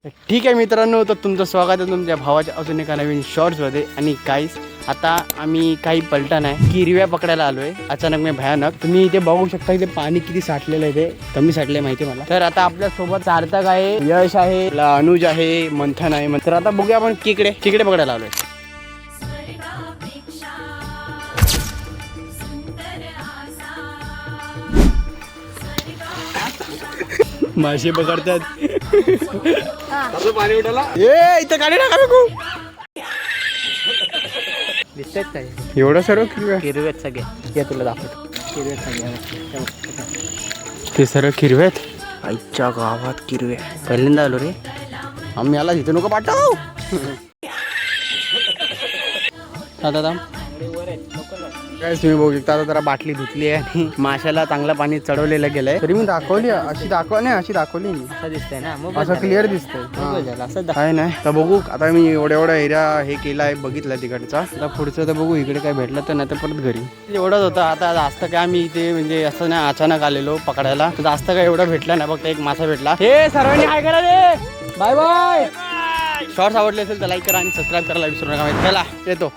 ठीक आहे मित्रांनो, तर तुमचं स्वागत आहे तुमच्या भावाच्या अजून एका नवीन शॉर्ट्समध्ये. आणि गाईस आता आम्ही काही पलटा नाही किरव्या पकडायला आलो आहे अचानक मी भयानक. तुम्ही इथे बघू शकता इथे पाणी किती साठलेलं आहे, ते कमी साठले माहिती मला. तर आता आपल्या सोबत सार्थक आहे, यश आहे, अनुज आहे, मंथन आहे. तर आता बघूया आपण किकडे पकडायला आलोय. मासे पकडतात. पाणी उडाला इथं गाडी टाका नको. दिसतात काय एवढं सर्व हिरवेत सगळे. या तुला दाखवतो. हिरवेत सगळे. ते सर्व किरवेत. आईच्या गावात किरवे पहिल्यांदा आलो रे आम्ही. आला तिथे नको पाठव. दादा काय तुम्ही बघू शकता. आता जरा बाटली धुतली आहे आणि माशाला चांगलं पाणी चढवलेलं गेलंय. तरी मी दाखवली अशी दाखवली मी. असं दिसतंय ना मग असं क्लिअर दिसतंय. काय नाही तर बघू. आता मी एवढा एरिया हे केला आहे, बघितलं तिकडचा. आता पुढचं तर बघू इकडे काय भेटलं तर, नाही तर परत घरी. एवढंच होतं. आता जास्त काय आम्ही इथे म्हणजे असं नाही अचानक आलेलो पकडायला, जास्त काय एवढं भेटलं नाही. फक्त एक मासा भेटला. हे सर्वांनी हाय करा रे. Bye bye. शॉर्ट्स आवडले असेल तर लाईक करा आणि सबस्क्राईब करायला विसरू नका. चला येतो.